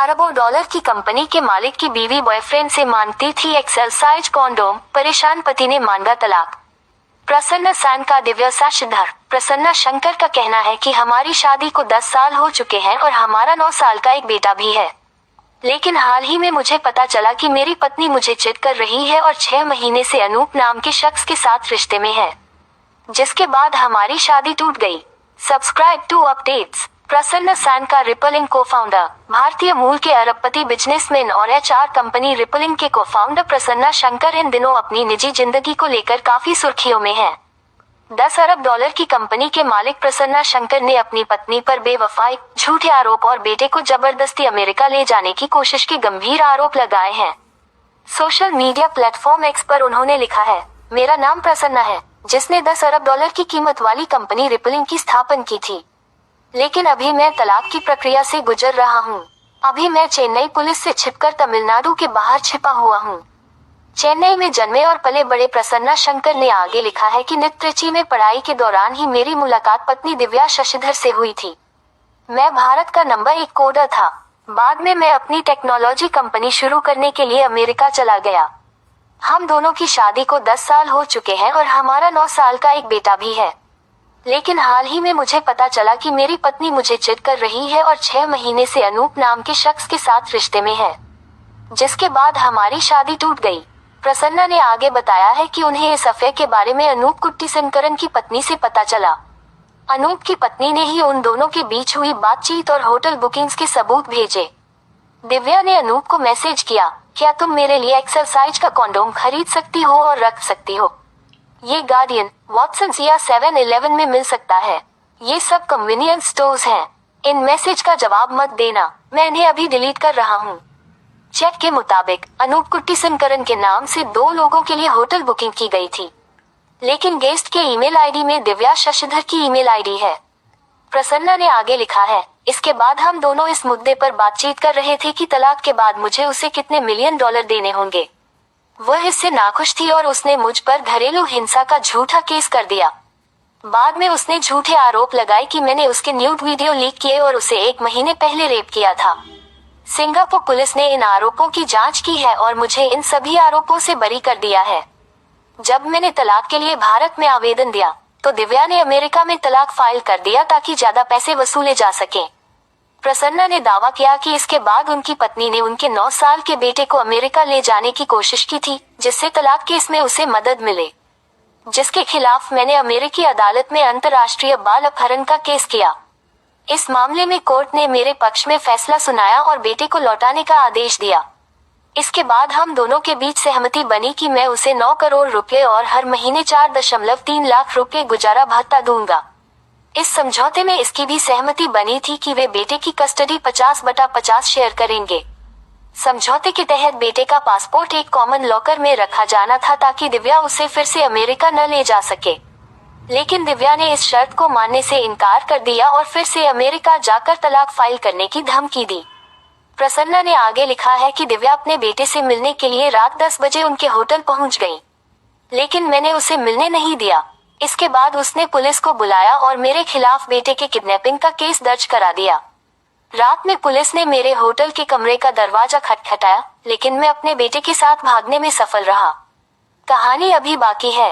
अरबों डॉलर की कंपनी के मालिक की बीवी बॉयफ्रेंड से मांगती थी एक्सेल साइज कॉन्डोम, परेशान पति ने मांगा तलाक। प्रसन्ना सान का दिव्या साक्षीदार। प्रसन्ना शंकर का कहना है कि हमारी शादी को 10 साल हो चुके हैं और हमारा 9 साल का एक बेटा भी है। लेकिन हाल ही में मुझे पता चला कि मेरी पत्नी मुझे चिट कर रही है और 6 महीने से अनूप नाम के शख्स के साथ रिश्ते में है, जिसके बाद हमारी शादी टूट गई। Subscribe to updates. प्रसन्ना सान का रिपलिंग को-फाउंडर। भारतीय मूल के अरबपति बिजनेसमैन और एचआर कंपनी रिपलिंग के को-फाउंडर प्रसन्ना शंकर इन दिनों अपनी निजी जिंदगी को लेकर काफी सुर्खियों में हैं। 10 अरब डॉलर की कंपनी के मालिक प्रसन्ना शंकर ने अपनी पत्नी पर बेवफाई, झूठे आरोप और बेटे को जबरदस्ती अमेरिका ले जाने की कोशिश के गंभीर आरोप लगाए हैं। सोशल मीडिया प्लेटफॉर्म एक्स पर उन्होंने लिखा है, मेरा नाम प्रसन्ना है, जिसने 10 अरब डॉलर की कीमत वाली कंपनी रिपलिंग की स्थापना की थी। लेकिन अभी मैं तलाक की प्रक्रिया से गुजर रहा हूँ। अभी मैं चेन्नई पुलिस से छिपकर तमिलनाडु के बाहर छिपा हुआ हूँ। चेन्नई में जन्मे और पले बड़े प्रसन्ना शंकर ने आगे लिखा है कि ट्रिची में पढ़ाई के दौरान ही मेरी मुलाकात पत्नी दिव्या शशिधर से हुई थी। मैं भारत का नंबर 1 कोडर था। बाद में मैं अपनी टेक्नोलॉजी कंपनी शुरू करने के लिए अमेरिका चला गया। हम दोनों की शादी को 10 साल हो चुके हैं और हमारा 9 साल का एक बेटा भी है। लेकिन हाल ही में मुझे पता चला कि मेरी पत्नी मुझे चिट कर रही है और 6 महीने से अनूप नाम के शख्स के साथ रिश्ते में है, जिसके बाद हमारी शादी टूट गई। प्रसन्ना ने आगे बताया है कि उन्हें इस अफेयर के बारे में अनूप कुट्टीसनकरन की पत्नी से पता चला। अनूप की पत्नी ने ही उन दोनों के बीच हुई बातचीत और होटल बुकिंग्स के सबूत भेजे। दिव्या ने अनूप को मैसेज किया, क्या तुम मेरे लिए एक्सेल साइज का कॉन्डोम खरीद सकती हो और रख सकती हो? ये गार्डियन, वॉटसन्स या 7-Eleven में मिल सकता है। ये सब कन्वीनियंस स्टोर्स हैं। इन मैसेज का जवाब मत देना, मैं इन्हें अभी डिलीट कर रहा हूँ। चेक के मुताबिक अनूप कुट्टीसनकरन के नाम से 2 लोगों के लिए होटल बुकिंग की गई थी, लेकिन गेस्ट के ईमेल आईडी में दिव्या शशिधर की ईमेल आईडी है। प्रसन्ना ने आगे लिखा है, इसके बाद हम दोनों इस मुद्दे पर बातचीत कर रहे थे कि तलाक के बाद मुझे उसे कितने मिलियन डॉलर देने होंगे। वह इससे नाखुश थी और उसने मुझ पर घरेलू हिंसा का झूठा केस कर दिया। बाद में उसने झूठे आरोप लगाए कि मैंने उसके न्यूड वीडियो लीक किए और उसे 1 महीने पहले रेप किया था। सिंगापुर पुलिस ने इन आरोपों की जांच की है और मुझे इन सभी आरोपों से बरी कर दिया है। जब मैंने तलाक के लिए भारत में आवेदन दिया, तो दिव्या ने अमेरिका में तलाक फाइल कर दिया ताकि ज्यादा पैसे वसूले जा सकें। प्रसन्ना ने दावा किया कि इसके बाद उनकी पत्नी ने उनके 9 साल के बेटे को अमेरिका ले जाने की कोशिश की थी, जिससे तलाक केस में उसे मदद मिले, जिसके खिलाफ मैंने अमेरिकी अदालत में अंतर्राष्ट्रीय बाल अपहरण का केस किया। इस मामले में कोर्ट ने मेरे पक्ष में फैसला सुनाया और बेटे को लौटाने का आदेश दिया। इसके बाद हम दोनों के बीच सहमति बनी कि मैं उसे 9 करोड़ रुपए और हर महीने 4.3 लाख रुपए गुजारा भत्ता दूंगा। इस समझौते में इसकी भी सहमति बनी थी कि वे बेटे की कस्टडी 50/50 शेयर करेंगे। समझौते के तहत बेटे का पासपोर्ट एक कॉमन लॉकर में रखा जाना था ताकि दिव्या उसे फिर से अमेरिका न ले जा सके। लेकिन दिव्या ने इस शर्त को मानने से इनकार कर दिया और फिर से अमेरिका जाकर तलाक फाइल करने की धमकी दी। प्रसन्ना ने आगे लिखा है कि दिव्या अपने बेटे से मिलने के लिए रात 10 बजे उनके होटल पहुंच गई, लेकिन मैंने उसे मिलने नहीं दिया। इसके बाद उसने पुलिस को बुलाया और मेरे खिलाफ बेटे के किडनैपिंग का केस दर्ज करा दिया। रात में पुलिस ने मेरे होटल के कमरे का दरवाजा खटखटाया, लेकिन मैं अपने बेटे के साथ भागने में सफल रहा। कहानी अभी बाकी है।